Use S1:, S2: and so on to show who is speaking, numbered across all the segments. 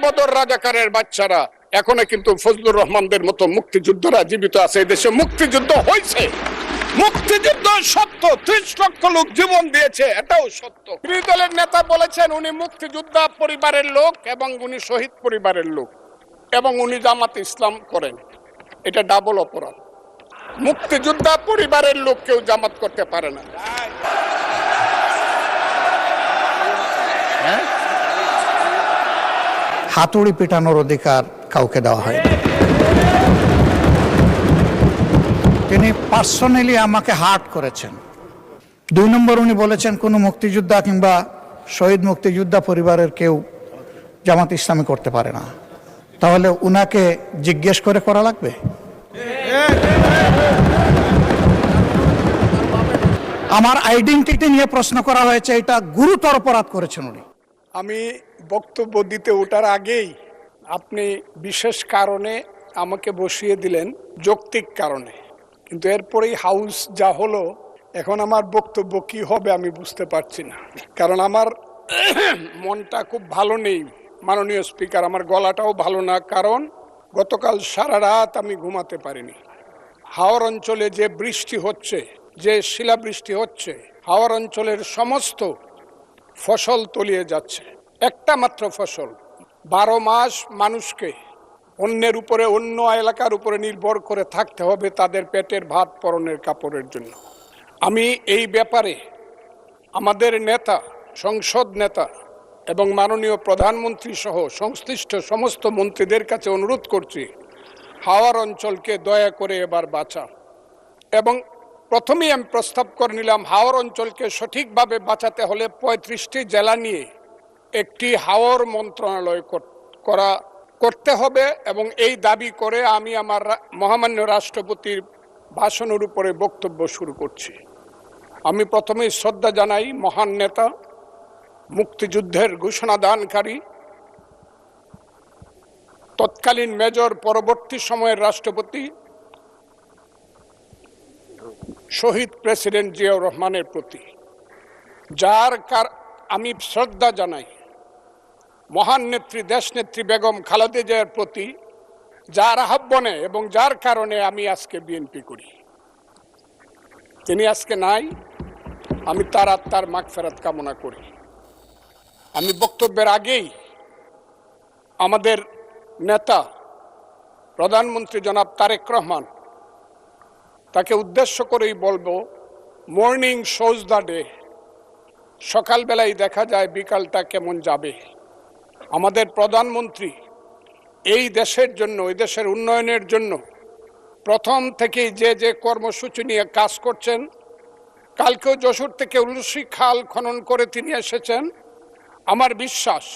S1: বদর রাজাকারের বাচ্চারা এখনো কিন্তু ফজলুর রহমানদের মতো মুক্তিযোদ্ধারা জীবিত আছে। এই দেশে মুক্তিযুদ্ধ হয়েছে, মুক্তিযুদ্ধ সত্য, 30 লক্ষ লোক জীবন দিয়েছে, এটাও সত্য। বিরোধী দলের নেতা বলেছেন উনি মুক্তিযোদ্ধা পরিবারের লোক এবং উনি শহীদ পরিবারের লোক এবং উনি জামাত ইসলাম করেন। এটা ডাবল অপরাধ। মুক্তিযোদ্ধা পরিবারের লোক কেউ জামাত করতে পারে না।
S2: হাতুড়ি পেটানোর অধিকার কাউকে দেওয়া হয়নি। তিনি পার্সোনালি আমাকে হার্ট করেছেন। 2 নম্বর, উনি বলেছেন কোনো মুক্তিযোদ্ধা কিংবা শহীদ মুক্তিযোদ্ধা পরিবারের কেউ জামাত ইসলামী করতে পারে না। তাহলে উনাকে জিজ্ঞেস করে করা লাগবে? আমার আইডেন্টিটি নিয়ে প্রশ্ন করা হয়েছে, এটা গুরুতর অপরাধ করেছেন উনি।
S1: আমি বক্তব্য দিতে ওঠার আগেই আপনি বিশেষ কারণে আমাকে বসিয়ে দিলেন, যৌক্তিক কারণে, কিন্তু এরপরেই হাউস যা হলো, এখন আমার বক্তব্য কি হবে আমি বুঝতে পারছি না। কারণ আমার মনটা খুব ভালো নেই মাননীয় স্পিকার, আমার গলাটাও ভালো না, কারণ গতকাল সারা রাত আমি ঘুমাতে পারিনি। হাওর অঞ্চলে যে বৃষ্টি হচ্ছে, যে শিলাবৃষ্টি হচ্ছে, হাওর অঞ্চলের সমস্ত ফসল তলিয়ে যাচ্ছে। একটা মাত্র ফসল, 12 মাস মানুষকে অন্যের উপরে, অন্য এলাকার উপরে নির্ভর করে থাকতে হবে তাদের পেটের ভাত পরনের কাপড়ের জন্য। আমি এই ব্যাপারে আমাদের নেতা, সংসদ নেতা এবং মাননীয় প্রধানমন্ত্রী সহ সংশ্লিষ্ট সমস্ত মন্ত্রীদের কাছে অনুরোধ করছি, হাওর অঞ্চলকে দয়া করে এবার বাঁচা। এবং প্রথমেই আমি প্রস্তাব করে নিলাম, হাওর অঞ্চলকে সঠিকভাবে বাঁচাতে হলে 35টি জেলা নিয়ে একটি হাওর মন্ত্রণালয় করতে হবে। এবং এই দাবি করে আমি আমার মহামান্য রাষ্ট্রপতির ভাষণের উপরে বক্তব্য শুরু করছি। আমি প্রথমেই শ্রদ্ধা জানাই মহান নেতা, মুক্তিযুদ্ধের ঘোষণাদানকারী, তৎকালীন মেজর, পরবর্তী সময়ের রাষ্ট্রপতি শহীদ প্রেসিডেন্ট জিয়াউর রহমানের প্রতি, আমি শ্রদ্ধা জানাই মহান নেত্রী, দেশনেত্রী বেগম খালেদা জিয়ার প্রতি, যার আহ্বানে এবং যার কারণে আমি আজকে বিএনপি করি। তিনি আজকে নাই, আমি তার আত্মার মাগফিরাত কামনা করি। আমি বক্তব্যের আগেই আমাদের নেতা প্রধানমন্ত্রী জনাব তারেক রহমান, তাকে উদ্দেশ্য করেই বলবো, মর্নিং শোজ দ্য ডে। সকালবেলায় দেখা যায় বিকালটা কেমন যাবে। আমাদের প্রধানমন্ত্রী এই দেশের জন্য, এই দেশের উন্নয়নের জন্য প্রথম থেকেই যে কর্মসূচি নিয়ে কাজ করছেন, কালকেও যশোর থেকে উলসি খাল খনন করে তিনি এসেছেন। আমার বিশ্বাস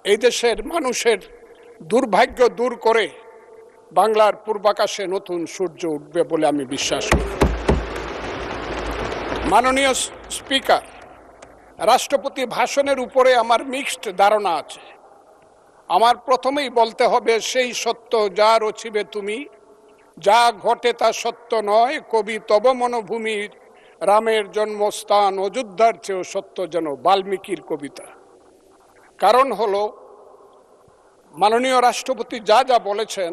S1: এই দেশের মানুষের দুর্ভাগ্য দূর করে বাংলার পূর্বাকাশে নতুন সূর্য উঠবে বলে আমি বিশ্বাস করি। মাননীয় স্পিকার, রাষ্ট্রপতি ভাষণের উপরে আমার মিক্সড ধারণা আছে। আমার প্রথমেই বলতে হবে, সেই সত্য যা রচিবে তুমি, যা ঘটে তা সত্য নয়, কবি তব মনোভূমির রামের জন্মস্থান, অযোধ্যার চেয়েও সত্য যেন, বাল্মীকির কবিতা। কারণ হলো, মাননীয় রাষ্ট্রপতি যা যা বলেছেন,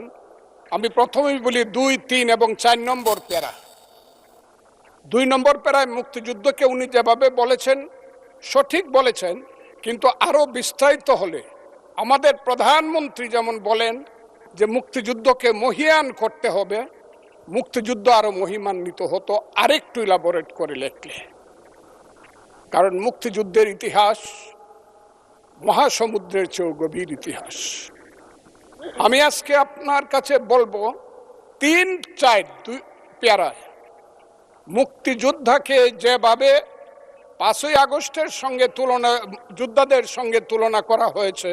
S1: আমি প্রথমেই বলি 2, 3 এবং 4 নম্বর প্যারা। 2 নম্বর প্যারায় মুক্তিযুদ্ধকে উনি যেভাবে বলেছেন সঠিক বলেছেন, কিন্তু আরো বিস্তারিত হলে আমাদের প্রধানমন্ত্রী যেমন বলেন যে মুক্তিযুদ্ধকে মহিয়ান করতে হবে, মুক্তিযুদ্ধ আরো মহিমান্বিত হতো আরেকটু ইলাবোরেট করে লেখলে। কারণ মুক্তিযুদ্ধের ইতিহাস মহাসমুদ্রের চেয়েও গভীর ইতিহাস। আমি আজকে আপনার কাছে বলবো 3-4 প্যারায় মুক্তিযোদ্ধাকে যেভাবে 5ই আগস্টের সঙ্গে যোদ্ধাদের সঙ্গে তুলনা করা হয়েছে,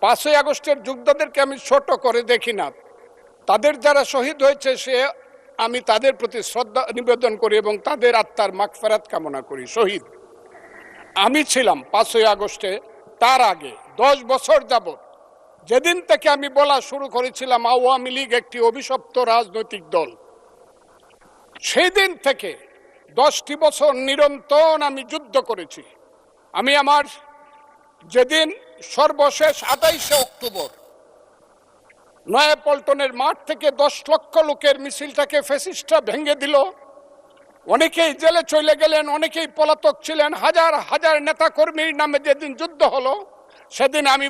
S1: 5ই আগস্টের যোদ্ধাদেরকে আমি ছোট করে দেখি না। তাদের যারা শহীদ হয়েছে আমি তাদের প্রতি শ্রদ্ধা নিবেদন করি এবং তাদের আত্মার মাগফিরাত কামনা করি। শহীদ আমি ছিলাম 5ই আগস্টে, তার আগে 10 বছর যাবত, যেদিন থেকে আমি বলা শুরু করেছিলাম আওয়ামী লীগ একটি অভিশপ্ত রাজনৈতিক দল, সেই দিন থেকে 10টি বছর নিরন্তর আমি যুদ্ধ করেছি। আমি আমার যেদিন সর্বশেষ 28শে অক্টোবর নয়াপল্টনের মাঠ থেকে 10 লক্ষ লোকের মিছিলটাকে ফ্যাসিস্টরা ভেঙে দিল। অনেকেই জেলে চলে গেলেন, অনেকেই পলাতক ছিলেন। হাজার হাজার নেতা কর্মীর নামে যেদিন যুদ্ধ হলো, সেদিন আমি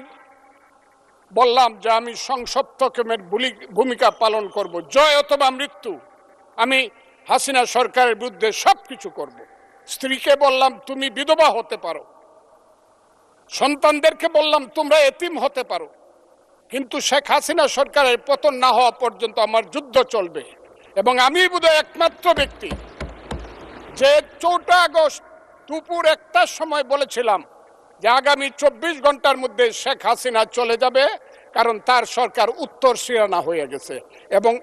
S1: বললাম যে আমি সংসপ্তকের ভূমিকা পালন করব, জয় অথবা মৃত্যু। আমি হাসিনা সরকারের বিরুদ্ধে সবকিছু করব। স্ত্রীকে বললাম তুমি বিধবা হতে পারো, সন্তানদেরকে বললাম তোমরা এতিম হতে পারো, কিন্তু শেখ হাসিনা সরকারের পতন না হওয়া পর্যন্ত আমার যুদ্ধ চলবে। এবং আমি বোধহয় একমাত্র ব্যক্তি যে 4 আগস্ট দুপুর 1টার সময় বলেছিলাম যে আগামী 24 ঘন্টার মধ্যে শেখ হাসিনা চলে যাবে, কারণ তার সরকার উত্তর সিরানা হয়ে গেছে। এবং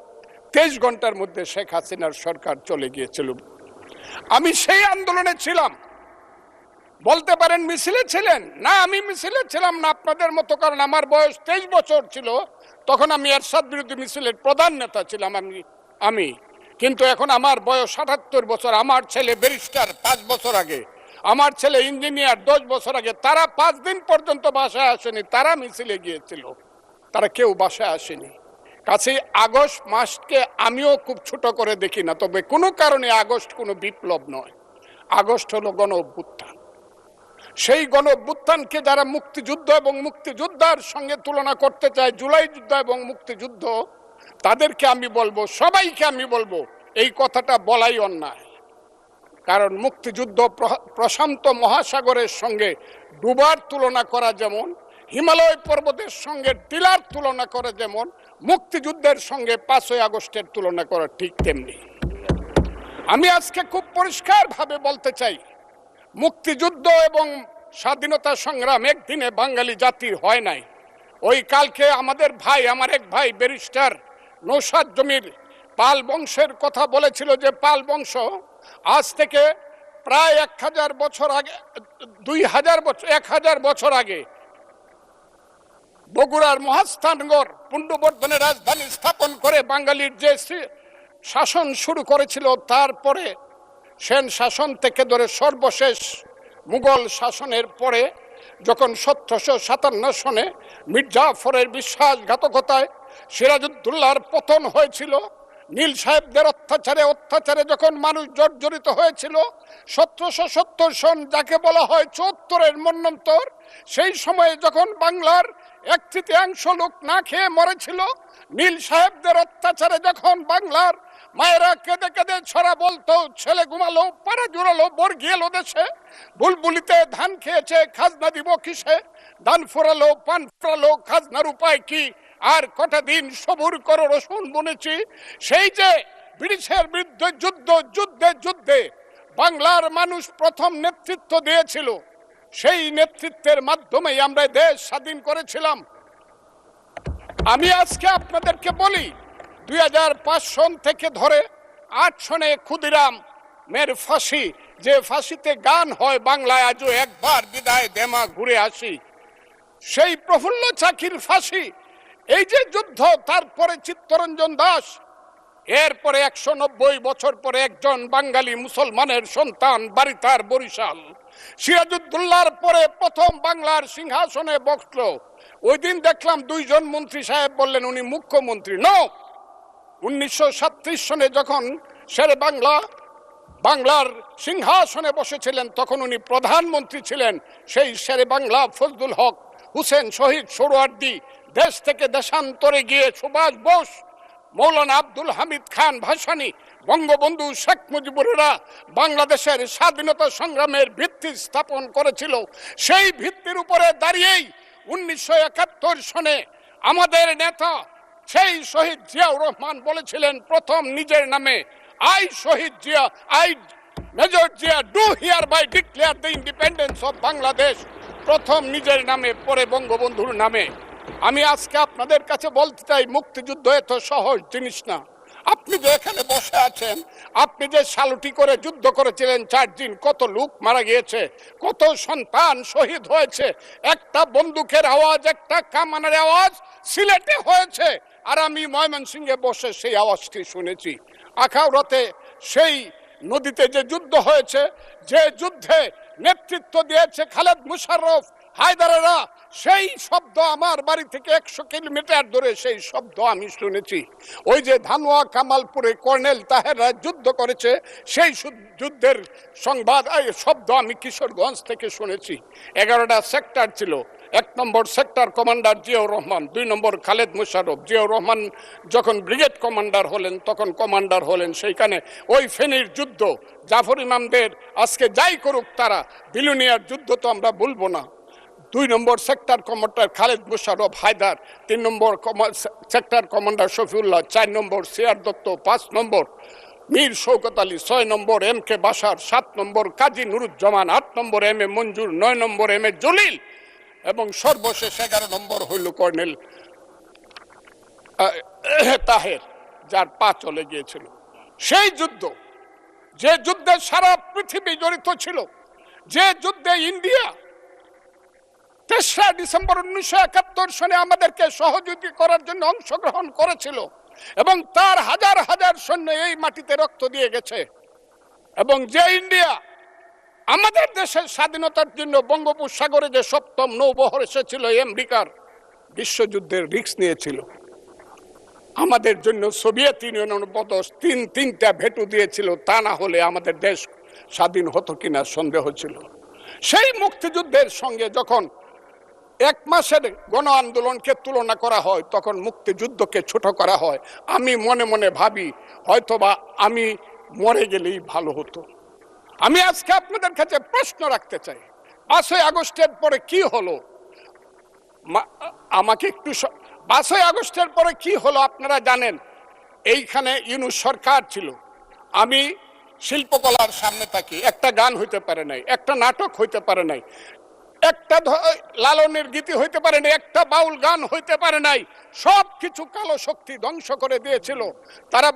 S1: 23 ঘন্টার মধ্যে শেখ হাসিনার সরকার চলে গিয়েছিল। আমি সেই আন্দোলনে ছিলাম। বলতে পারেন মিছিলে ছিলেন না, আমি মিছিলে ছিলাম না আপনাদের মতো, কারণ আমার বয়স 23 বছর ছিল। তখন আমি এরশাদ বিরোধী মিছিলের প্রধান নেতা ছিলাম আমি। কিন্তু এখন আমার বয়স 78 বছর। আমার ছেলে ব্যারিস্টার 5 বছর আগে, আমার ছেলে ইঞ্জিনিয়ার 10 বছর আগে। তারা 5 দিন পর্যন্ত বাসায় আসেনি, তারা মিছিলে গিয়েছিল, তারা কেউ বাসায় আসেনি। কাছেই আগস্ট মাসকে আমিও খুব ছোট করে দেখি না, তবে কোনো কারণে আগস্ট কোনো বিপ্লব নয়, আগস্ট হলো গণ অভ্যুত্থান। সেই গণ অভ্যুত্থানকে যারা মুক্তিযুদ্ধ এবং মুক্তিযোদ্ধার সঙ্গে তুলনা করতে চায়, জুলাই যুদ্ধ এবং মুক্তিযুদ্ধ, তাদেরকে আমি বলবো, সবাইকে আমি বলবো, এই কথাটা বলাই অন্যায়। কারণ মুক্তিযুদ্ধ প্রশান্ত মহাসাগরের সঙ্গে ডুবার তুলনা করা যেমন, হিমালয় পর্বতের সঙ্গে টিলার তুলনা করা যেমন, মুক্তিযুদ্ধের সঙ্গে 5ই আগস্টের তুলনা করা ঠিক তেমনি। আমি আজকে খুব পরিষ্কারভাবে বলতে চাই, মুক্তিযুদ্ধ এবং স্বাধীনতা সংগ্রাম একদিনে বাঙালি জাতির হয় নাই। ওই কালকে আমাদের ভাই, আমার এক ভাই ব্যারিস্টার নৌসাদ জমির পাল বংশের কথা বলেছিল, যে পাল বংশ আজ থেকে প্রায় 1000 বছর আগে, 2000 বছর, 1000 বছর আগে বগুড়ার মহাস্থানগড় পুণ্ড্রবর্ধনের রাজধানী স্থাপন করে বাঙালির যে শাসন শুরু করেছিল, তারপরে সেন শাসন থেকে ধরে সর্বশেষ মুঘল শাসনের পরে যখন 1757 সনে মির্জাফরের বিশ্বাসঘাতকতায় সিরাজউদ্দৌলার পতন হয়েছিল, নীল সাহেবদের অত্যাচারে যখন মানুষ জর্জরিত হয়েছিল, 1770 সন যাকে বলা হয় 74-এর মন্বন্তর, সেই সময়ে যখন বাংলার 1/3 লোক না খেয়ে মরেছিল, নীল সাহেবদের অত্যাচারে যখন বাংলার মায়েরা কেঁদে কেঁদে ছড়া বলতো, ছেলে ঘুমালো, পাড়া জুড়ালো, বর্গি এলো দেশে, বুলবুলিতে ধান খেয়েছে, খাজনা দিব কিসে, ধান ফোরালো, পান ফোরালো, খাজনার উপায় কি, আর কটা দিন সবুর করো রসুন বুনেছি। সেই যে ব্রিটিশের বিরুদ্ধে যুদ্ধে বাংলার মানুষ প্রথম নেতৃত্ব দিয়েছিল, সেই নেতৃত্বের মাধ্যমেই আমরা দেশ স্বাধীন করেছিলাম। আমি আজকে আপনাদেরকে বলি, 2005 সন থেকে ধরে 8 সনে ক্ষুদিরাম মের ফাঁসি, যে ফাঁসিতে গান হয় বাংলায় আজও একবার বিদায় দেমা ঘুরে আসি, সেই প্রফুল্ল চাকির ফাঁসি, এই যে যুদ্ধ, তারপরে চিত্তরঞ্জন দাস, এরপরে 190 বছর পরে একজন বাঙালি মুসলমানের সন্তান, বাড়ি তার বরিশাল, সিরাজউদ্দৌলার পরে প্রথম বাংলার সিংহাসনে বসলো। ওই দিন দেখলাম 2 জন মন্ত্রী সাহেব বললেন উনি মুখ্যমন্ত্রী। নো, 1937 সনে যখন শেরে বাংলার সিংহাসনে বসেছিলেন, তখন উনি প্রধানমন্ত্রী ছিলেন। সেই শেরে বাংলা ফজলুল হক, হুসেন শহীদ সোহরাওয়ার্দী, দেশ থেকে দেশান্তরে গিয়ে সুভাষ বোস, মৌলানা আব্দুল হামিদ খান ভাসানী, বঙ্গবন্ধু শেখ মুজিবুরেরা বাংলাদেশের স্বাধীনতা সংগ্রামের ভিত্তি স্থাপন করেছিল। সেই ভিত্তির উপরে দাঁড়িয়েই 1971 সনে আমাদের নেতা সেই শহীদ জিয়াউর রহমান বলেছিলেন প্রথম নিজের নামে, I Shaheed Zia, I Major Zia do hereby declare the independence of Bangladesh, প্রথম নিজের নামে, পরে বঙ্গবন্ধুর নামে। আমি আজকে আপনাদের কাছে বলতে চাই, মুক্তিযুদ্ধ এত সহজ জিনিস না। আপনি যে এখানে বসে আছেন, আপনি যে সালুটি করে যুদ্ধ করেছিলেন 4 দিন, কত লোক মারা গিয়েছে, কত সন্তান শহীদ হয়েছে, একটা বন্দুকের আওয়াজ, একটা কামানের আওয়াজ সিলেটে হয়েছে, আর আমি ময়মনসিংহে বসে সেই আওয়াজটি শুনেছি। আখাউড়াতে সেই নদীতে যে যুদ্ধ হয়েছে, যে যুদ্ধে নেতৃত্ব দিয়েছে খালেদ মুশাররফ, হায়দারেরা সেই শব্দ আমার বাড়ি থেকে 100 কিলোমিটার দূরে সেই শব্দ আমি শুনেছি। ওই যে ধানোয়া কামালপুরে কর্নেল তাহেররা যুদ্ধ করেছে সেই যুদ্ধের সংবাদ শব্দ আমি কিশোরগঞ্জ থেকে শুনেছি। 11টা সেক্টর ছিল। 1 নম্বর সেক্টর কমান্ডার জিয়াউর রহমান, 2 নম্বর খালেদ মোশাররফ। জিয়াউর রহমান যখন ব্রিগেড কমান্ডার হলেন তখন কমান্ডার হলেন সেইখানে। ওই ফেনীর যুদ্ধ, জাফর ইমামদের আজকে যাই করুক তারা, বিলুনিয়ার যুদ্ধ তো আমরা বলবো না। 2 নম্বর সেক্টর কমান্ডার খালেদ মোশাররফ হায়দার, 3 নম্বর সেক্টর কমান্ডার শফিউল্লাহ, 4 নম্বর সিআর দত্ত, 5 নম্বর মীর শৌকত আলী, 6 নম্বর MK বাশার, 7 নম্বর কাজী নুরুজ্জামান, 8 নম্বর MA মঞ্জুর, 9 নম্বর MA জলিল এবং সর্বশেষ 11 নম্বর হইল কর্নেল তাহের, যার পা চলে গিয়েছিল। সেই যুদ্ধ, যে যুদ্ধে সারা পৃথিবী জড়িত ছিল, যে যুদ্ধে ইন্ডিয়া 3রা ডিসেম্বর 1971 সনে আমাদেরকে সহযোগী করার জন্য অংশগ্রহণ করেছিল এবং তার হাজার হাজার সৈন্য এই মাটিতে রক্ত দিয়ে গেছে, এবং যে ইন্ডিয়া আমাদের দেশের স্বাধীনতার জন্য বঙ্গোপসাগরে যে 7ম নৌবহর এসেছিল আমেরিকার, বিশ্বযুদ্ধের রিস্ক নিয়েছিল আমাদের জন্য, সোভিয়েত ইউনিয়ন পদস 3টা ভেটো দিয়েছিল, তা না হলে আমাদের দেশ স্বাধীন হতো কিনা সন্দেহ ছিল। সেই মুক্তিযুদ্ধের সঙ্গে যখন 1 মাসের গণ আন্দোলনকে তুলনা করা হয় তখন মুক্তিযুদ্ধকে ছোট করা হয়। আমি মনে মনে ভাবি হয়তোবা আমি মরে গেলেই ভালো হতো। আমি আজকে আপনাদের কাছে প্রশ্ন রাখতে চাই, 5ই আগস্টের পরে কি হলো? আমাকে একটু 5ই আগস্টের পরে কি হলো আপনারা জানেন। এইখানে ইউনূস সরকার ছিল, আমি শিল্পকলার সামনে থাকি, একটা গান হইতে পারে নাই, একটা নাটক হইতে পারে নাই, একটা লালনের গীতি হইতে পারে নাই, একটা বাউল গান হইতে পারে নাই। সব কিছু কালো শক্তি ধ্বংস করে দিয়েছিল। তারা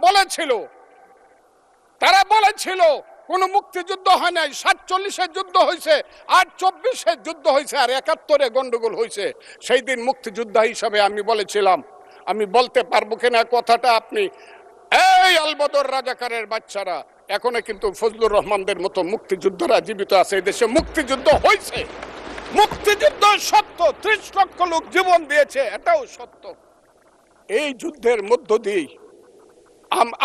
S1: বলেছিল কোন মুক্তিযুদ্ধ হয় নাই, 47-এর যুদ্ধ হয়েছে, আর 24-এর যুদ্ধ হয়েছে, আর 71-এ গন্ডগোল হয়েছে। সেই দিন মুক্তিযোদ্ধা হিসাবে আমি বলেছিলাম, আমি বলতে পারবো কিনা কথাটা আপনি, এই আলবদর রাজাকারের বাচ্চারা, এখনো কিন্তু ফজলুর রহমানদের মতো মুক্তিযোদ্ধারা জীবিত আছে। এই দেশে মুক্তিযুদ্ধ হয়েছে, মুক্তিযুদ্ধ সত্য, 30 লক্ষ লোক জীবন দিয়েছে, এটাও সত্য। এই যুদ্ধের মধ্য দিয়ে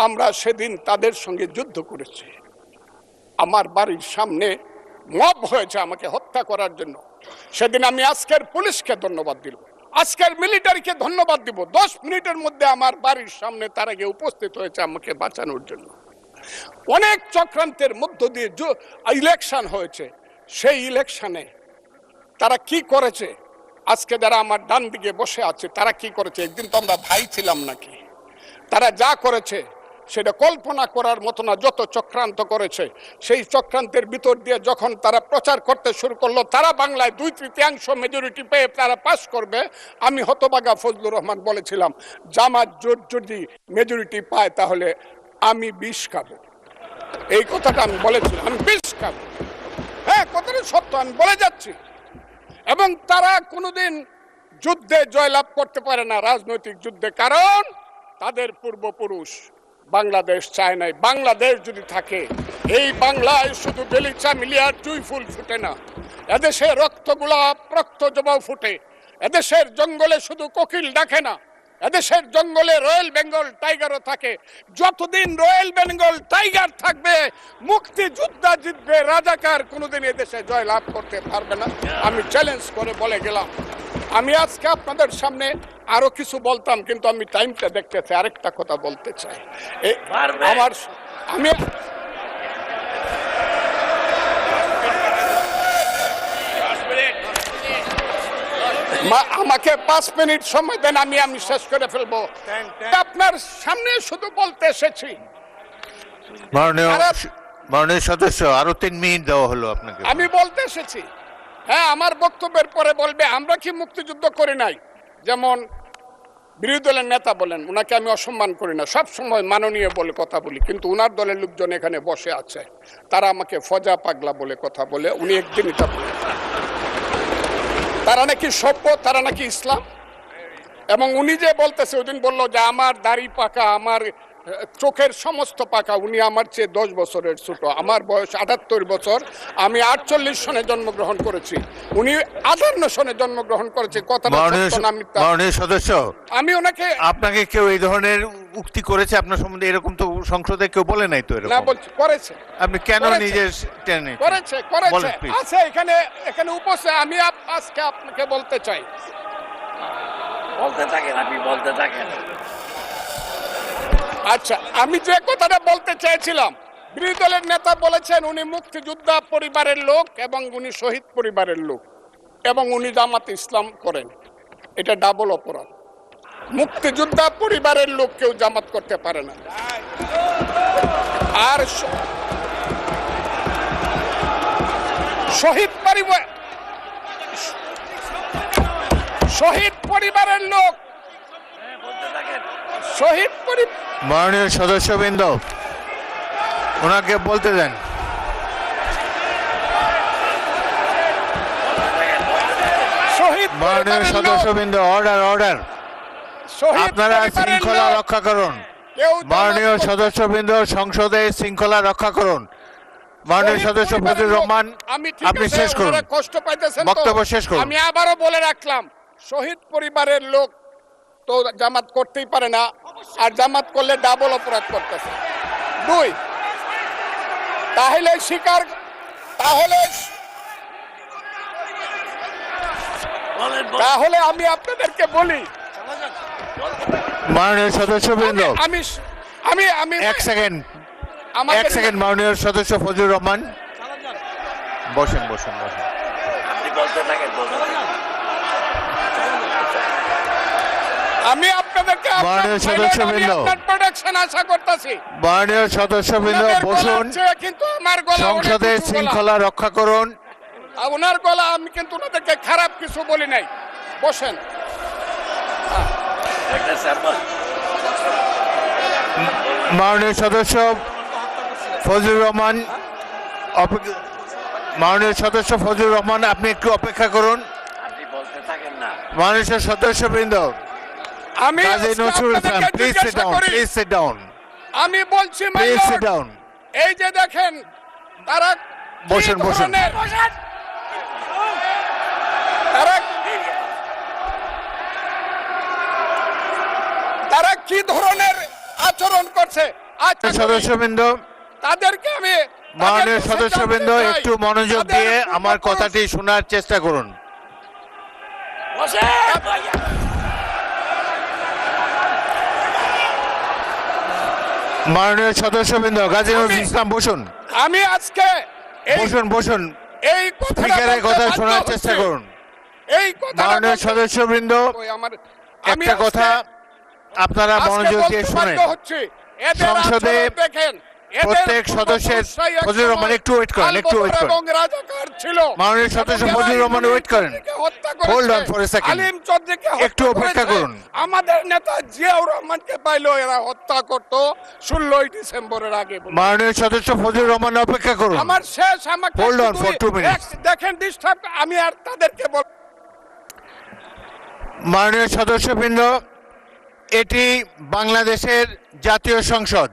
S1: আমরা সেদিন তাদের সঙ্গে যুদ্ধ করেছি। আমার বাড়ির সামনে মব হয়েছে আমাকে হত্যা করার জন্য। সেদিন আমি আজকের পুলিশকে ধন্যবাদ দিব, আজকের মিলিটারিকে ধন্যবাদ দিব। 10 মিনিটের মধ্যে আমার বাড়ির সামনে তারা গিয়ে উপস্থিত হয়েছে আমাকে বাঁচানোর জন্য। অনেক চক্রান্তের মধ্য দিয়ে ইলেকশন হয়েছে। সেই ইলেকশনে তারা কি করেছে, আজকে যারা আমার ডান দিকে বসে আছে তারা কি করেছে, একদিন তো আমরা ভাই ছিলাম নাকি? তারা যা করেছে সেটা কল্পনা করার মতো না। যত চক্রান্ত করেছে, সেই চক্রান্তের ভিতর দিয়ে যখন তারা প্রচার করতে শুরু করলো তারা বাংলায় 2/3 মেজরিটি পেয়ে তারা পাস করবে, আমি হতবাগা ফজলুর রহমান বলেছিলাম জামাত জোট যদি মেজরিটি পায় তাহলে আমি বিষ খাবো। এই কথাটা আমি বলেছিলাম, আমি বিষ খাবো। হ্যাঁ, কথাটা সত্য, আমি বলে যাচ্ছি। এবং তারা কোনোদিন যুদ্ধে জয়লাভ করতে পারে না, রাজনৈতিক যুদ্ধে, কারণ তাদের পূর্বপুরুষ বাংলাদেশ চায় নাই। বাংলাদেশ যদি থাকে, এই বাংলায় শুধু বেলিচা মিলিয়ার জুই ফুল ফুটে না, এদেশে রক্ত গোলাপ রক্ত জবাও ফুটে, এদেশের জঙ্গলে শুধু কোকিল ডাকে না, এদেশের জঙ্গলে রয়্যাল বেঙ্গল টাইগারও থাকে। যতদিন রয়্যাল বেঙ্গল টাইগার থাকবে মুক্তিযোদ্ধা জিতবে, রাজাকার কোনোদিন এদেশে জয় লাভ করতে পারবে না। আমি চ্যালেঞ্জ করে বলে গেলাম। আমি আজকে আপনাদের সামনে আরো কিছু বলতাম, কিন্তু আমি টাইমটা দেখতে চাই, আরেকটা কথা বলতে চাই। আমি আমাকে 5 মিনিট সময় দেন, আমি শেষ করে ফেলবো। আপনার সামনে শুধু বলতে এসেছি।
S3: মাননীয় সদস্য, আরো 3 মিনিট দেওয়া হলো আপনাকে।
S1: আমি বলতে এসেছি, হ্যাঁ, আমার বক্তব্যের পরে বলবে আমরা কি মুক্তিযুদ্ধ করি নাই। যেমন বিরোধী দলের নেতা বলেন, ওনাকে আমি অসম্মান করি না, সব সময় মাননীয় বলে কথা বলি, কিন্তু ওনার দলের লোকজন এখানে বসে আছে, তারা আমাকে ফজা পাগলা বলে কথা বলে। উনি একদিন এটা বলে তারা নাকি সভ্য, তারা নাকি ইসলাম। এবং উনি যে বলতেছে, ওদিন বললো যে আমার দাড়ি পাকা, আমার চোখের সমস্ত পাকা। উনি আমার চেয়ে 10 বছরের ছোট। আমার বয়স 78 বছর। আমি 48 সনে জন্মগ্রহণ করেছি, উনি 58 সনে জন্মগ্রহণ করেছে। কথাটা
S3: মাননীয়
S1: সত্য না মিথ্যা?
S3: মাননীয় সদস্য,
S1: আমি ওনাকে
S3: আপনাকে কেউ এই ধরনের উক্তি করেছে আপনার সম্বন্ধে? এরকম তো সংসদে কেউ বলে নাই তো
S1: না
S3: এরকম।
S1: বলছি করেছে,
S3: আপনি কেন
S1: করেছে।
S3: নিজে টেনে
S1: করেছে
S3: বলেন, please।
S1: আছে এখানে এখানে উপস্থিত। আমি আজকে আপনাকে বলতে চাই,
S4: বলতে থাকেন, আপনি বলতে থাকেন।
S1: আচ্ছা আমি যে কথাটা বলতে চেয়েছিলাম, বিরোধী দলের নেতা বলেছেন উনি মুক্তিযোদ্ধা পরিবারের লোক এবং উনি শহীদ পরিবারের লোক এবং উনি জামাত ইসলাম করেন। এটা ডাবল অপরাধ। মুক্তিযোদ্ধা পরিবারের লোক কেউ জামাত করতে পারে না। আর শহীদ পরিবারের লোক, শহীদ পরিবার,
S3: মাননীয় সদস্যবৃন্দ, ওনাকে বলতে দেন।
S1: শহীদ
S3: মাননীয়
S1: পরিবারের লোক,
S3: সদস্যবৃন্দ, অর্ডার অর্ডার।
S1: শহীদ
S3: আপনারা
S1: পরিবারের
S3: শৃঙ্খলা
S1: লোক,
S3: রক্ষা করুন।
S1: কেউ জামাত
S3: মাননীয়
S1: করতে-
S3: সদস্যবৃন্দ, সংসদে শৃঙ্খলা রক্ষা করুন। মাননীয়
S1: শহীদ
S3: সদস্য
S1: পরিবারের
S3: ফজলুর
S1: লোক,
S3: রহমান,
S1: আমি ঠিক
S3: আপনি
S1: আছে,
S3: শেষ করুন।
S1: ওনারা কষ্ট পাইতেছেন তো।
S3: বক্তব্য শেষ করুন।
S1: আমি আবারও বলে রাখলাম, শহীদ পরিবারের লোক তো জামাত করতেই পারে না, আর জামাত করলে ডাবল অপরাধ করতেছে। 2, তাহলে স্বীকার, তাহলে
S4: বলেন,
S1: তাহলে আমি আপনাদেরকে বলি,
S3: মাননীয় সদস্যবৃন্দ,
S1: আমি আমি আমি
S3: এক সেকেন্ড,
S1: আমাদের-
S3: এক সেকেন্ড। মাননীয় সদস্য ফজলুর রহমান, বসেন বসেন বসেন।
S4: আপনি বলতে থাকেন, বলতে থাকেন।
S1: আমি আপনাদেরকে
S3: মাননীয় সদস্যবৃন্দ,
S1: প্রোটেকশন আশা করতেছি।
S3: মাননীয় সদস্যবৃন্দ,
S1: ওনাদের গলা
S3: বসুন।
S1: হচ্ছে, কিন্তু আমার গলা অনেক
S3: সংসদে
S1: উঁচু গলা।
S3: শৃঙ্খলা রক্ষা করুন।
S1: আর ওনার গলা, আমি কিন্তু ওনাদেরকে খারাপ কিছু বলি নাই। বসেন।
S4: একটা স্যাম্পল।
S3: মাননীয় সদস্য ফজলুর রহমান, মাননীয় সদস্য ফজলুর রহমান, আপনি একটু অপেক্ষা করুন।
S4: আপনি বলতে থাকেন না।
S3: মাননীয় সদস্যবৃন্দ,
S1: আমি
S3: কাজী
S1: আজকে
S3: নজরুল ইসলাম,
S1: আপনাদেরকে
S3: প্লিজ সিট
S1: জিজ্ঞাসা
S3: ডাউন,
S1: করি,
S3: প্লিজ সিট ডাউন,
S1: আমি বলছি my
S3: please
S1: lord,
S3: sit down.
S1: এই যে দেখেন তারা কি
S3: বসেন, বসেন।
S1: ধরনের- তারা তারা কি ধরনের আচরণ করছে? আচ্ছা,
S3: সদস্যবৃন্দ,
S1: তাদেরকে আমি
S3: মাননীয়
S1: তাদের কাছে
S3: সদস্যবৃন্দ,
S1: জানতে চাই,
S3: একটু মনোযোগ
S1: তাদের
S3: দিয়ে আমার
S1: পূর্বপুরুষ-
S3: কথাটি শোনার চেষ্টা করুন।
S4: বসেন।
S3: মাননীয় সদস্যবৃন্দ, কাজী নজরুল ইসলাম, বসুন
S1: আমি আজকে এই
S3: বসুন বসুন।
S1: এই কথাটা
S3: স্পিকারের
S1: বলতে
S3: কথা
S1: বাধ্য
S3: শোনার
S1: হচ্ছি।
S3: চেষ্টা করুন।
S1: এই কথাটা
S3: মাননীয়
S1: বলতে-
S3: সদস্যবৃন্দ,
S1: ওই আমার আমি
S3: একটা কথা আপনারা
S1: আজকে
S3: মনোযোগ দিয়ে
S1: বলতে
S3: শুনেন।
S1: বাধ্য হচ্ছি, এদের
S3: সংসদে
S1: আচরণ দেখেন, এদের
S3: প্রত্যেক সদস্যের,
S1: পূর্বপুরুষরাই এক
S3: ফজলুর রহমান,
S1: সময়
S3: একটু ওয়েট করেন, একটু ওয়েট
S1: আলবদর
S3: করেন।
S1: এবং রাজাকার ছিল।
S3: মাননীয় সদস্য
S1: এবং
S3: ফজলুর
S1: এরা
S3: রহমান,
S1: আলিম
S3: ওয়েট করেন।
S1: চৌধুরীকে হত্যা করেছে,
S3: Hold on for a second.
S1: আলিম চৌধুরীকে হত্যা
S3: একটু অপেক্ষা
S1: করেছে।
S3: করুন।
S1: আমাদের নেতা জিয়াউর রহমানকে পাইলো এরা হত্যা করতো 16ই ডিসেম্বরের আগে।
S3: মাননীয় সদস্য ফজলুর রহমান, অপেক্ষা করুন।
S1: আমার শেষ, আমাকে
S3: Hold on
S1: একটু
S3: for 2 minutes.
S1: দেখেন ডিস্টার্ব, আমি আর তাদেরকে বল,
S3: মাননীয় সদস্যবৃন্দ, এটি বাংলাদেশের জাতীয় সংসদ।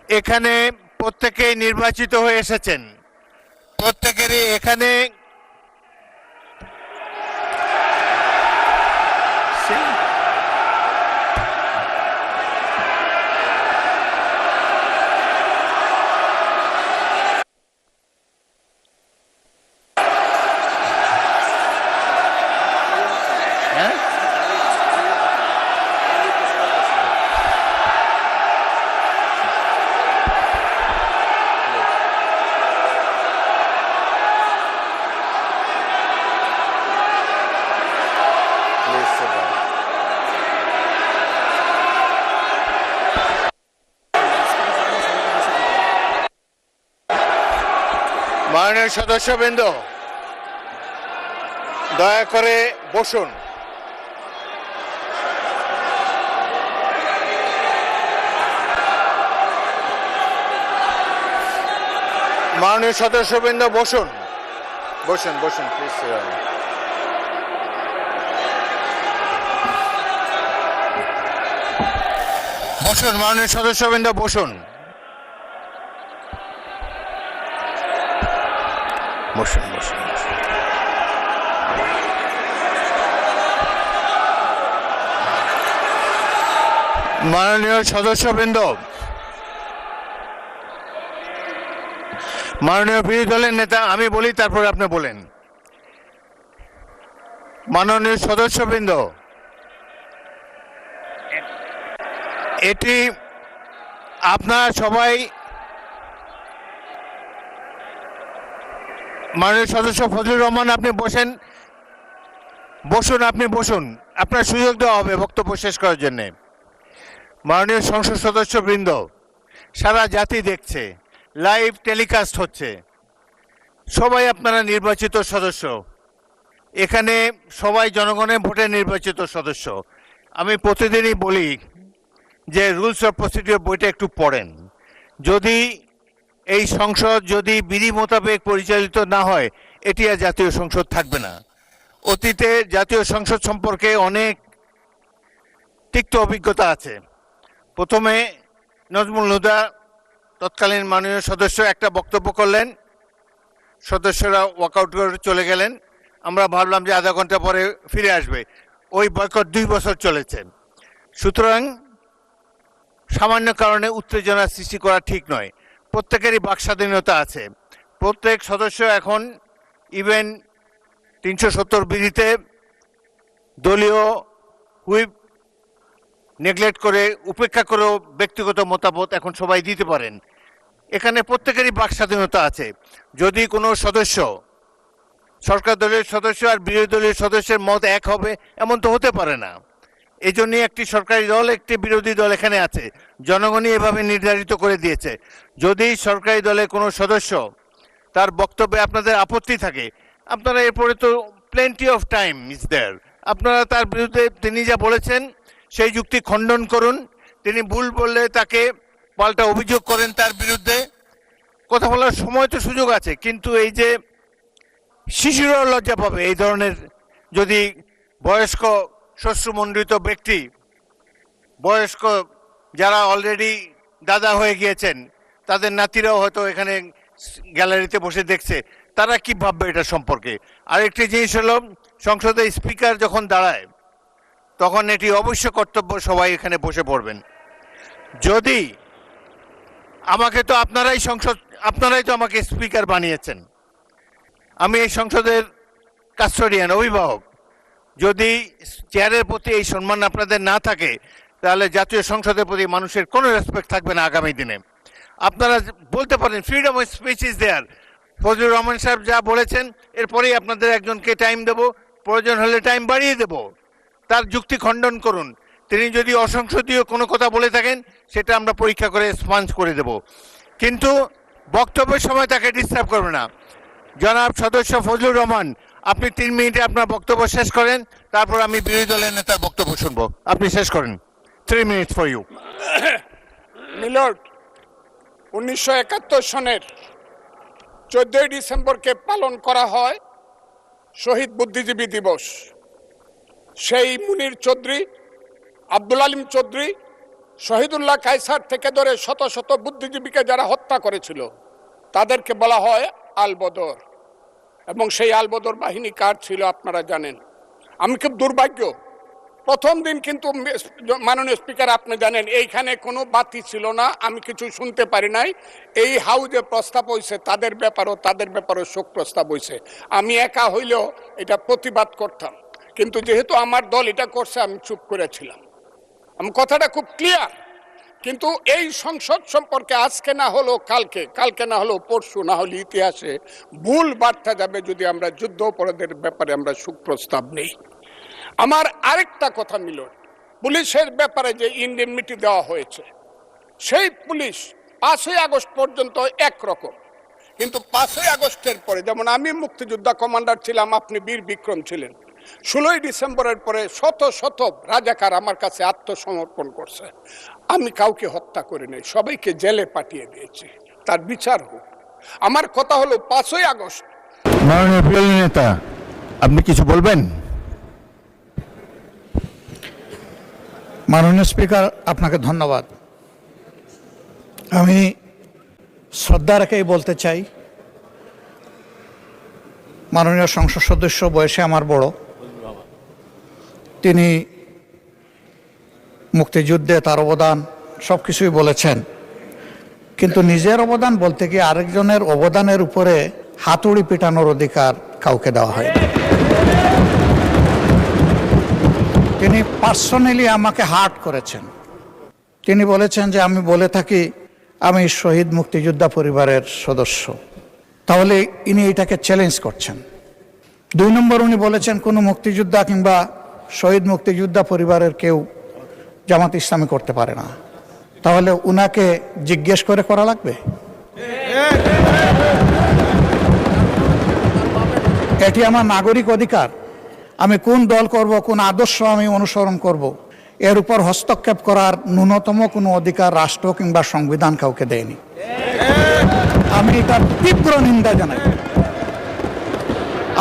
S3: এখানে প্রত্যেকেই নির্বাচিত হয়ে এসেছেন। প্রত্যেকেরই এখানে মাননীয় সদস্যবৃন্দ, দয়া করে বসুন। মাননীয় সদস্যবৃন্দ, বসুন বসুন বসুন, প্লিজ। বসুন মাননীয় সদস্যবৃন্দ, বসুন বসুন বসুন। মাননীয় সদস্যবৃন্দ, মাননীয় বিরোধী দলের নেতা, আমি বলি তারপরে আপনি বলেন। মাননীয় সদস্যবৃন্দ, এটি আপনারা সবাই, মাননীয় সদস্য ফজলুর রহমান আপনি বসেন, বসুন, আপনি বসুন, আপনার সুযোগ দেওয়া হবে বক্তব্য শেষ করার জন্য। মাননীয় সংসদ সদস্যবৃন্দ, সারা জাতি দেখছে, লাইভ টেলিকাস্ট হচ্ছে, সবাই আপনারা নির্বাচিত সদস্য, এখানে সবাই জনগণের ভোটে নির্বাচিত সদস্য। আমি প্রতিদিনই বলি যে রুলস অফ প্রসিডিওর বইটা একটু পড়েন। যদি এই সংসদ যদি বিধি মোতাবেক পরিচালিত না হয়, এটি আর জাতীয় সংসদ থাকবে না। অতীতে জাতীয় সংসদ সম্পর্কে অনেক তিক্ত অভিজ্ঞতা আছে। প্রথমে নজমুল হুদা তৎকালীন মাননীয় সদস্য একটা বক্তব্য করলেন, সদস্যরা ওয়াকআউট করে চলে গেলেন, আমরা ভাবলাম যে আধা ঘন্টা পরে ফিরে আসবে। ওই বয়কট 2 বছর চলেছে। সুতরাং সামান্য কারণে উত্তেজনা সৃষ্টি করা ঠিক নয়। প্রত্যেকেরই বাক স্বাধীনতা আছে। প্রত্যেক সদস্য এখন ইভেন 370 বিধিতে দলীয় হুইপ নেগলেক্ট করে, উপেক্ষা করেও ব্যক্তিগত মতামত এখন সবাই দিতে পারেন। এখানে প্রত্যেকেরই বাক স্বাধীনতা আছে। যদি কোনো সদস্য, সরকার দলের সদস্য আর বিরোধী দলের সদস্যের মত এক হবে, এমন তো হতে পারে না। এই জন্যই একটি সরকারি দল, একটি বিরোধী দল এখানে আছে, জনগণই এভাবে নির্ধারিত করে দিয়েছে। যদি সরকারি দলের কোনো সদস্য তার বক্তব্যে আপনাদের আপত্তি থাকে, আপনারা এরপরে তো plenty of time is there, আপনারা তার বিরুদ্ধে তিনি যা বলেছেন সেই যুক্তি খণ্ডন করুন। তিনি ভুল বললে তাকে পাল্টা অভিযোগ করেন তার বিরুদ্ধে, কথা বলার সময় তো সুযোগ আছে। কিন্তু এই যে শিশুরাও লজ্জা পাবে এই ধরনের, যদি বয়স্ক শ্বশ্রুমণ্ডিত ব্যক্তি, বয়স্ক যারা অলরেডি দাদা হয়ে গিয়েছেন, তাদের নাতিরাও হয়তো এখানে গ্যালারিতে বসে দেখছে, তারা কি ভাববে এটা সম্পর্কে। আরেকটি জিনিস হলো, সংসদে স্পিকার যখন দাঁড়ায় তখন এটি অবশ্য কর্তব্য সবাই এখানে বসে পড়বেন। যদি আমাকে তো আপনারাই তো আমাকে স্পিকার বানিয়েছেন, আমি এই সংসদের কাস্টোডিয়ান, অভিভাবক। যদি চেয়ারের প্রতি এই সম্মান আপনাদের না থাকে, তাহলে জাতীয় সংসদের প্রতি মানুষের কোনো রেসপেক্ট থাকবে না আগামী দিনে। আপনারা বলতে পারেন freedom of speech is there, Fazlur Rahman সাহেব যা বলেছেন এরপরেই আপনাদের একজনকে টাইম দেব, প্রয়োজন হলে টাইম বাড়িয়ে দেব, তার যুক্তি খণ্ডন করুন। তিনি যদি অসংসদীয় কোনো কথা বলে থাকেন, সেটা আমরা পরীক্ষা করে স্পঞ্জ করে দেব, কিন্তু বক্তব্যের সময় তাকে ডিস্টার্ব করবে না। জনাব সদস্য ফজলুর রহমান, আপনি 3 মিনিটে আপনার বক্তব্য শেষ করেন, তারপর আমি বিরোধী দলের নেতার বক্তব্য শুনবো। আপনি শেষ করেন। 3 মিনিটস ফর ইউ।
S1: মিলর্ড, 1971 সনের 14 ডিসেম্বরকে পালন করা হয় শহীদ বুদ্ধিজীবী দিবস। সেই মুনির চৌধুরী, আব্দুল আলিম চৌধুরী, শহীদুল্লাহ কায়সার থেকে ধরে শত শত বুদ্ধিজীবীকে যারা হত্যা করেছিল, তাদেরকে বলা হয় আলবদর। এবং সেই আলবদর বাহিনী কার ছিল আপনারা জানেন। আমি খুব দুর্ভাগ্য, প্রথম দিন কিন্তু মাননীয় স্পিকার আপনি জানেন এইখানে কোনো বাতি ছিল না, আমি কিছু শুনতে পারি নাই। এই হাউজে প্রস্তাব হয়েছে তাদের ব্যাপারও শোক প্রস্তাব হয়েছে। আমি একা হইলেও এটা প্রতিবাদ করতাম, কিন্তু যেহেতু আমার দল এটা করছে আমি চুপ করেছিলাম। আমি কথাটা খুব ক্লিয়ার। কিন্তু এই সংসদ সম্পর্কে আজকে না হলো কালকে না হলো পরশু, না হলে ইতিহাসে ভুল বার্তা যাবে যদি আমরা যুদ্ধ অপরাধের ব্যাপারে আমরা সুপ্রস্তাব নেই। আমার আরেকটা কথা মিল, পুলিশের ব্যাপারে যে ইনডেমনিটি দেওয়া হয়েছে, সেই পুলিশ 5ই আগস্ট পর্যন্ত একরকম, কিন্তু 5ই আগস্টের পরে, যেমন আমি মুক্তিযোদ্ধা কমান্ডার ছিলাম, আপনি বীর বিক্রম ছিলেন, 16ই ডিসেম্বরের পরে শত শত রাজাকার আমার কাছে আত্মসমর্পণ করছে। আমি কাউকে হত্যা করি নাই, সবাইকে জেলে পাঠিয়ে দিয়েছি, তার বিচার হোক। আমার কথা হলো 5ই আগস্ট।
S3: মাননীয় বিরোধী নেতা, আপনি কিছু বলবেন?
S2: মাননীয় স্পিকার, আপনাকে ধন্যবাদ। আমি শ্রদ্ধা রেখেই বলতে চাই, মাননীয় সংসদ সদস্য বয়সে আমার বড়, তিনি মুক্তিযুদ্ধে তার অবদান সব কিছুই বলেছেন, কিন্তু নিজের অবদান বলতে গিয়ে আরেকজনের অবদানের উপরে হাতুড়ি পিটানোর অধিকার কাউকে দেওয়া হয়। তিনি পার্সোনালি আমাকে হার্ট করেছেন। তিনি বলেছেন যে আমি বলে থাকি আমি শহীদ মুক্তিযোদ্ধা পরিবারের সদস্য, তাহলে ইনি এটাকে চ্যালেঞ্জ করছেন। 2 নম্বর, উনি বলেছেন কোনো মুক্তিযোদ্ধা কিংবা শহীদ মুক্তিযোদ্ধা পরিবারের কেউ জামাত ইসলামী করতে পারে না, তাহলে উনাকে জিজ্ঞেস করে করা লাগবে? এটি আমার নাগরিক অধিকার। আমি কোন দল করব, কোন আদর্শ আমি অনুসরণ করব, এর উপর হস্তক্ষেপ করার ন্যূনতম কোনো অধিকার রাষ্ট্র কিংবা সংবিধান কাউকে দেয়নি। আমি এটার তীব্র নিন্দা জানাই।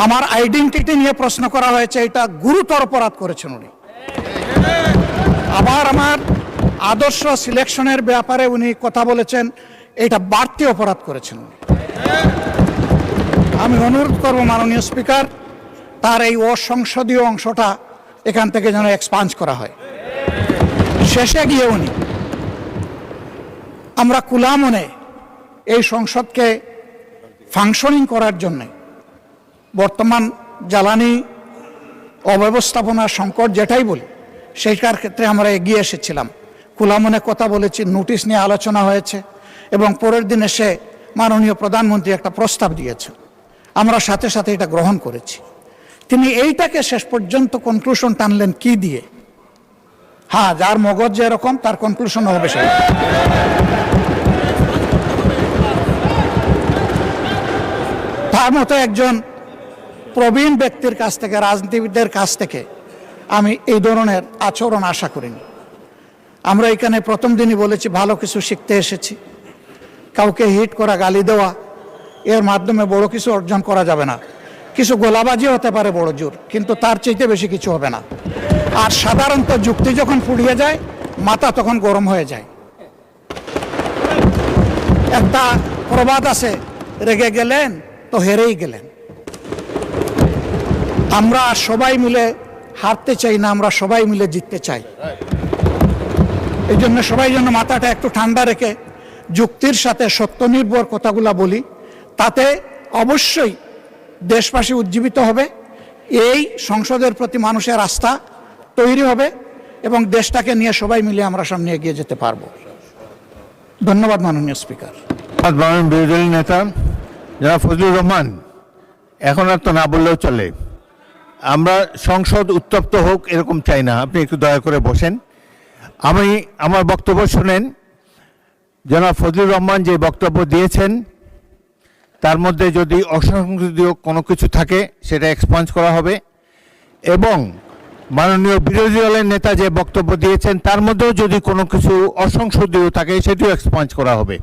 S2: আমার আইডেন্টিটি নিয়ে প্রশ্ন করা হয়েছে, এটা গুরুতর অপরাধ করেছেন উনি। আবার আমার আদর্শ সিলেকশনের ব্যাপারে উনি কথা বলেছেন, এটা বাড়তি অপরাধ করেছেন উনি। আমি অনুরোধ করব মাননীয় স্পিকার, তার এই অসংসদীয় অংশটা এখান থেকে যেন এক্সপাঞ্জ করা হয়। শেষে গিয়ে উনি আমরা খোলা মনে এই সংসদকে ফাংশনিং করার জন্য বর্তমান জ্বালানি অব্যবস্থাপনা সংকট যেটাই বলি সেইটার ক্ষেত্রে আমরা এগিয়ে এসেছিলাম, খোলা মনে কথা বলেছি, নোটিশ নিয়ে আলোচনা হয়েছে এবং পরের দিন এসে মাননীয় প্রধানমন্ত্রী একটা প্রস্তাব দিয়েছেন, আমরা সাথে সাথে এটা গ্রহণ করেছি। তিনি এইটাকে শেষ পর্যন্ত কনক্লুশন টানলেন কি দিয়ে? হ্যাঁ, যার মগজ যেরকম তার কনক্লুশন হবে সেই। তার মতো একজন প্রবীণ ব্যক্তির কাছ থেকে, রাজনীতিবিদদের কাছ থেকে আমি এই ধরনের আচরণ আশা করিনি। আমরা এখানে প্রথম দিনই বলেছি ভালো কিছু শিখতে এসেছি। কাউকে হিট করা, গালি দেওয়া, এর মাধ্যমে বড় কিছু অর্জন করা যাবে না। কিছু গোলাবাজি হতে পারে বড় জোর, কিন্তু তার চাইতে বেশি কিছু হবে না। আর সাধারণত যুক্তি যখন ফুরিয়ে যায়, মাথা তখন গরম হয়ে যায়। একটা প্রবাদ আছে, রেগে গেলেন তো হেরেই গেলেন। আমরা সবাই মিলে হারতে চাই না, আমরা সবাই মিলে জিততে চাই। এই জন্য সবাই যেন মাথাটা একটু ঠান্ডা রেখে যুক্তির সাথে সত্য নির্ভর কথাগুলা বলি, তাতে অবশ্যই দেশবাসী উজ্জীবিত হবে, এই সংসদের প্রতি মানুষের আস্থা তৈরি হবে এবং দেশটাকে নিয়ে সবাই মিলে আমরা সামনে এগিয়ে যেতে পারব। ধন্যবাদ মাননীয় স্পিকার।
S3: বিরোধী দল নেতা জনাব ফজলুর রহমান, এখন আর তো না বললেও চলে। আমরা সংসদ উত্তপ্ত হোক এরকম চাই না, আপনি একটু দয়া করে বসেন। আমি আমার বক্তব্য শুনেন। জনাব ফজলুর রহমান যে বক্তব্য দিয়েছেন তার মধ্যে যদি অসংসদীয় কোনো কিছু থাকে সেটা এক্সপাঞ্জ করা হবে, এবং মাননীয় বিরোধী দলের নেতা যে বক্তব্য দিয়েছেন তার মধ্যেও যদি কোনো কিছু অসংসদীয় থাকে সেটিও এক্সপাঞ্জ করা হবে।